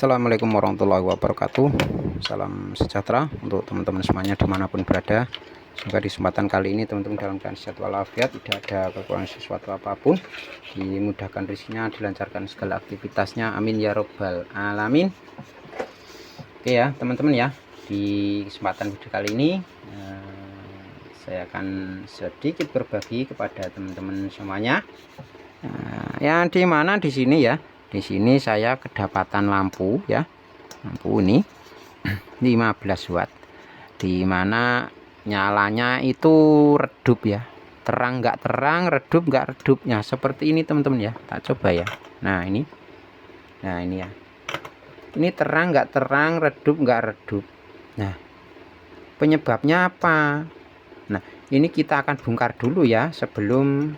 Assalamualaikum warahmatullahi wabarakatuh. Salam sejahtera untuk teman-teman semuanya dimanapun berada. Semoga di kesempatan kali ini teman-teman dalam keadaan sehat walafiat, tidak ada kekurangan sesuatu apapun, dimudahkan rezekinya, dilancarkan segala aktivitasnya, amin ya robbal alamin. Oke ya teman-teman ya, di kesempatan video kali ini saya akan sedikit berbagi kepada teman-teman semuanya, yang dimana di sini ya, di sini saya kedapatan lampu ya, lampu ini 15 watt, dimana nyalanya itu redup ya, terang nggak terang, redup nggak redupnya, seperti ini teman-teman ya. Tak coba ya. Nah ini ya, ini terang nggak terang, redup nggak redup. Nah penyebabnya apa? Nah ini kita akan bongkar dulu ya, sebelum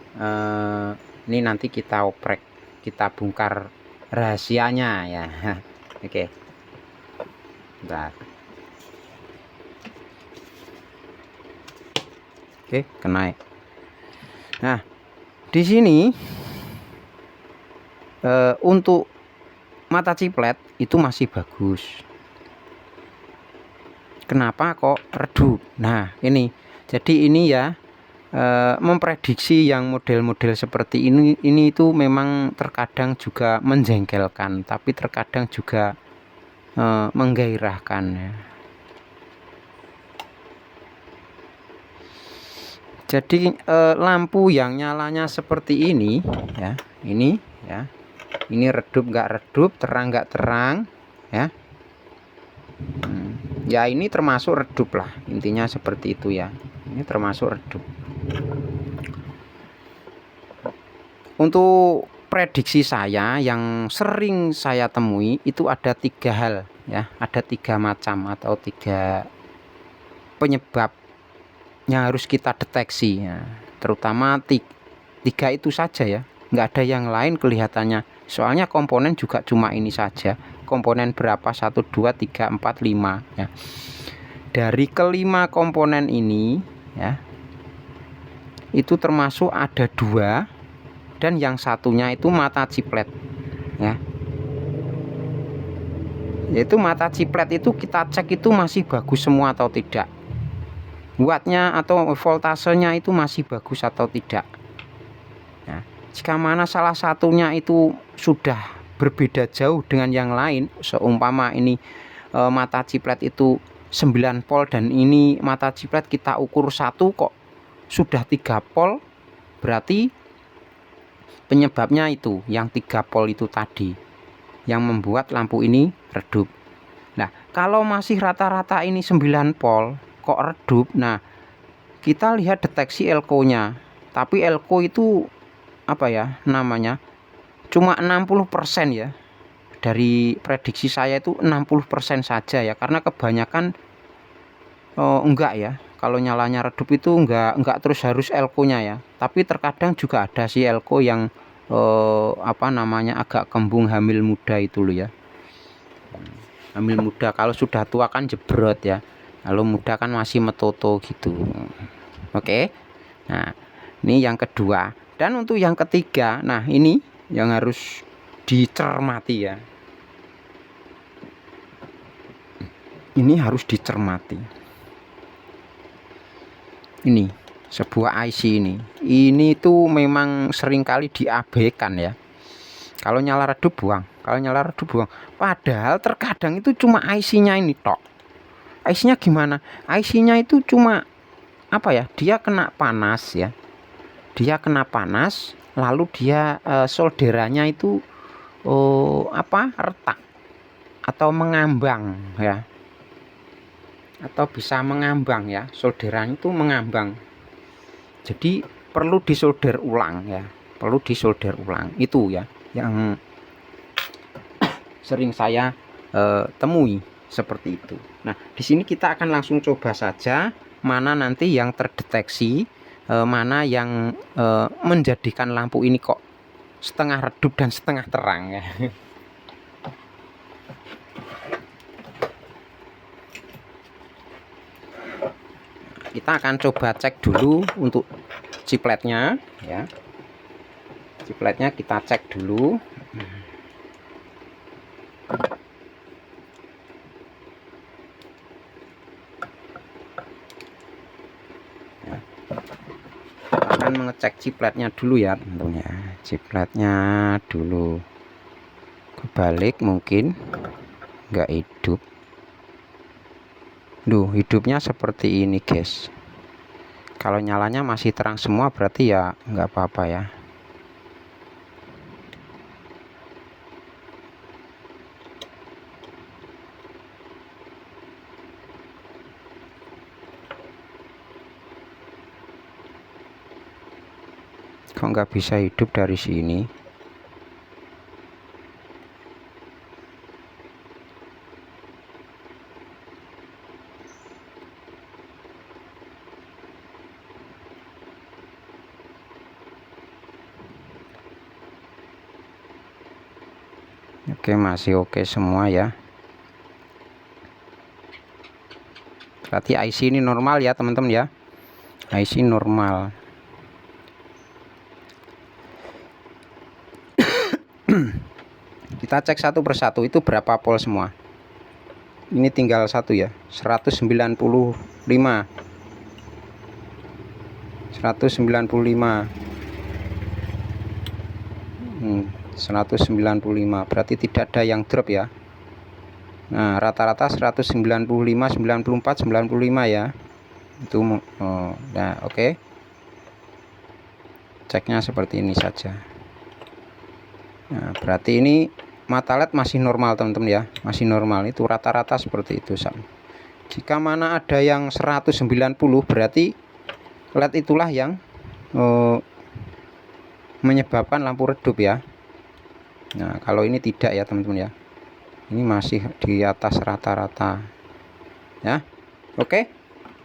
ini nanti kita oprek, kita bongkar rahasianya ya. Oke, bentar. Oke, kena. Nah di sini untuk mata ciplet itu masih bagus. Kenapa kok redup? Nah ini, jadi ini ya, memprediksi yang model-model seperti ini itu memang terkadang juga menjengkelkan, tapi terkadang juga menggairahkan ya. Jadi lampu yang nyalanya seperti ini ya, ini ya, ini redup nggak redup, terang nggak terang ya. Ya ini termasuk redup lah, intinya seperti itu ya, ini termasuk redup. Untuk prediksi saya yang sering saya temui itu ada 3 hal ya, ada 3 macam atau 3 penyebab yang harus kita deteksi ya. Terutama 3 itu saja ya, nggak ada yang lain kelihatannya, soalnya komponen juga cuma ini saja. Komponen berapa? 1, 2, 3, 4, 5 ya. Dari kelima komponen ini ya, itu termasuk ada 2, dan yang satunya itu mata ciplet ya. Yaitu mata ciplet itu kita cek itu masih bagus semua atau tidak, wattnya atau voltasenya itu masih bagus atau tidak ya. Jika mana salah satunya itu sudah berbeda jauh dengan yang lain, seumpama ini mata ciplet itu 9 volt dan ini mata ciplet kita ukur 1 kok sudah 3 volt, berarti penyebabnya itu yang 3 volt itu tadi yang membuat lampu ini redup. Nah kalau masih rata-rata ini 9 volt kok redup, nah kita lihat deteksi elko nya, tapi elko itu apa ya namanya, cuma 60% ya. Dari prediksi saya itu 60% saja ya, karena kebanyakan enggak ya, kalau nyalanya redup itu enggak terus harus elko nya ya, tapi terkadang juga ada si elko yang apa namanya agak kembung, hamil muda itu loh ya. Hamil muda, kalau sudah tua kan jebrot ya, kalau muda kan masih metoto gitu. Oke, nah ini yang kedua. Dan untuk yang ketiga, nah ini yang harus dicermati ya, ini harus dicermati. Ini sebuah IC ini tuh memang seringkali diabaikan ya. Kalau nyala redup buang, kalau nyala redup buang, padahal terkadang itu cuma IC-nya ini tok. IC-nya gimana? IC-nya itu cuma apa ya, dia kena panas ya, dia kena panas, lalu dia solderannya itu retak atau mengambang ya, atau bisa mengambang ya, solderan itu mengambang, jadi perlu disolder ulang ya, perlu disolder ulang. Itu ya yang sering saya temui seperti itu. Nah di sini kita akan langsung coba saja mana nanti yang terdeteksi, mana yang menjadikan lampu ini kok setengah redup dan setengah terang ya. Kita akan coba cek dulu untuk cipletnya ya. Cipletnya kita cek dulu. ngecek cipletnya dulu ya teman-teman ya, cipletnya dulu kebalik, mungkin nggak hidup. Duh, hidupnya seperti ini guys. Kalau nyalanya masih terang semua berarti ya nggak apa-apa ya. Kok nggak bisa hidup dari sini? Oke, masih oke semua ya. Berarti IC ini normal ya teman-teman ya. IC normal. Kita cek satu persatu itu berapa volt semua. Ini tinggal satu ya, 195. 195 berarti tidak ada yang drop ya. Nah, rata-rata 195, 94, 95 ya. Itu nah, oke. Ceknya seperti ini saja. Nah, berarti ini mata LED masih normal teman-teman ya, masih normal. Itu rata-rata seperti itu. Jika mana ada yang 190 berarti LED itulah yang menyebabkan lampu redup ya. Nah, kalau ini tidak ya teman-teman ya, ini masih di atas rata-rata ya. Oke,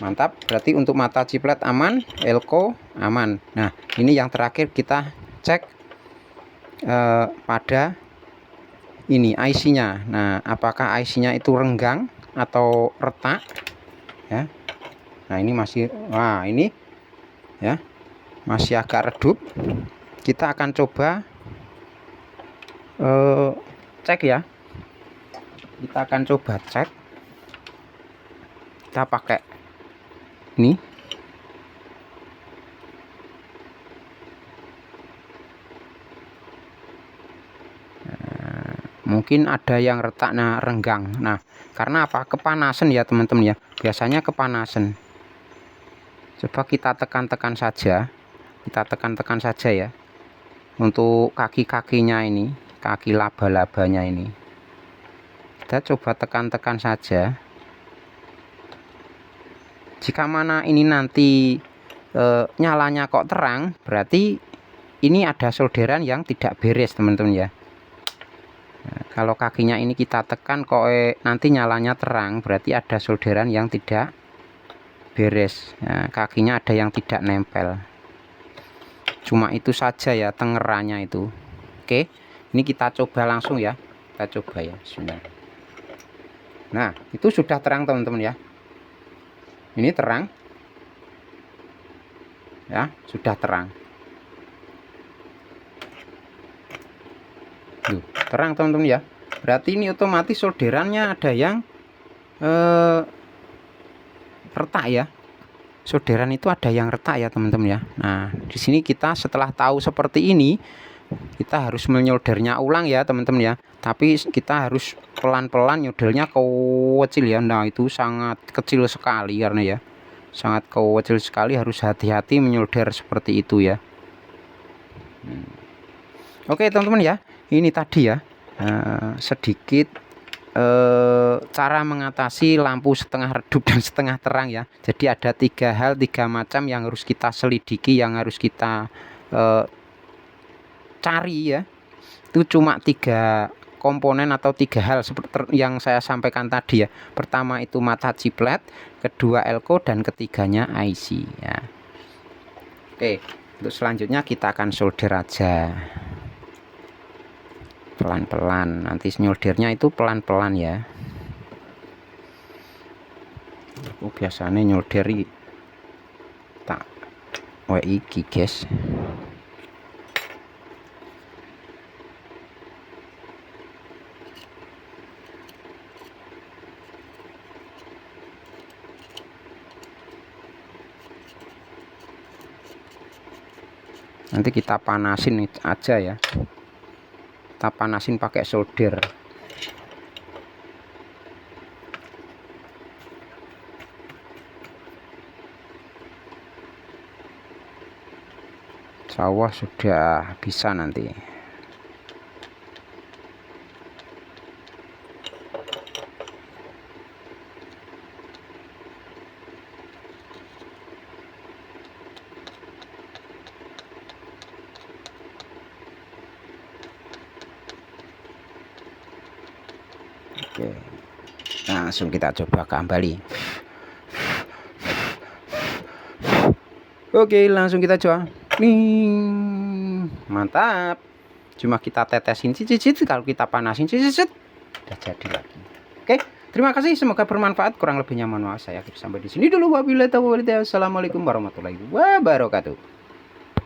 mantap. Berarti untuk mata ciplet aman, elko aman. Nah, ini yang terakhir kita cek pada ini IC-nya. Nah, apakah IC-nya itu renggang atau retak ya. Nah, ini masih, wah ini ya masih agak redup. Kita akan coba cek ya. Kita akan coba cek. Kita pakai ini. Mungkin ada yang retak, nah renggang. Nah, karena apa? Kepanasan ya teman-teman ya. Biasanya kepanasan. Coba kita tekan-tekan saja. Kita tekan-tekan saja ya. Untuk kaki-kakinya ini, kaki laba-labanya ini. Kita coba tekan-tekan saja. Jika mana ini nanti nyalanya kok terang, berarti ini ada solderan yang tidak beres teman-teman ya. Nah, kalau kakinya ini kita tekan kok nanti nyalanya terang, berarti ada solderan yang tidak beres. Nah, kakinya ada yang tidak nempel. Cuma itu saja ya tengerannya itu. Oke, ini kita coba langsung ya. Kita coba ya. Nah, itu sudah terang teman-teman ya. Ini terang ya, sudah terang. Tuh, terang teman-teman ya. Berarti ini otomatis solderannya ada yang retak ya. Solderan itu ada yang retak ya teman-teman ya. Nah, di sini kita setelah tahu seperti ini, kita harus menyoldernya ulang ya teman-teman ya. Tapi kita harus pelan-pelan nyoldernya kecil ya. Nah, itu sangat kecil sekali karena ya. Sangat kecil sekali, harus hati-hati menyolder seperti itu ya. Oke teman-teman ya, ini tadi ya sedikit cara mengatasi lampu setengah redup dan setengah terang ya. Jadi ada tiga macam yang harus kita selidiki, yang harus kita cari ya. Itu cuma 3 komponen atau 3 hal seperti yang saya sampaikan tadi ya. Pertama itu mata ciplet, kedua elko, dan ketiganya IC ya. Oke, untuk selanjutnya kita akan solder aja pelan-pelan. Nanti nyoldernya itu pelan-pelan ya. Aku biasanya nyolderi tak iki guys. Nanti kita panasin aja ya. Kita panasin pakai solder. Sawah sudah bisa nanti. Oke, langsung kita coba kembali. Oke, langsung kita coba. Mantap. Cuma kita tetesin cicit, kalau kita panasin cicit, udah jadi lagi. Oke, terima kasih, semoga bermanfaat. Kurang lebihnya mohon maaf, saya akhiri sampai di sini dulu. Wabillahi taufiq wal hidayah. Assalamualaikum warahmatullahi wabarakatuh.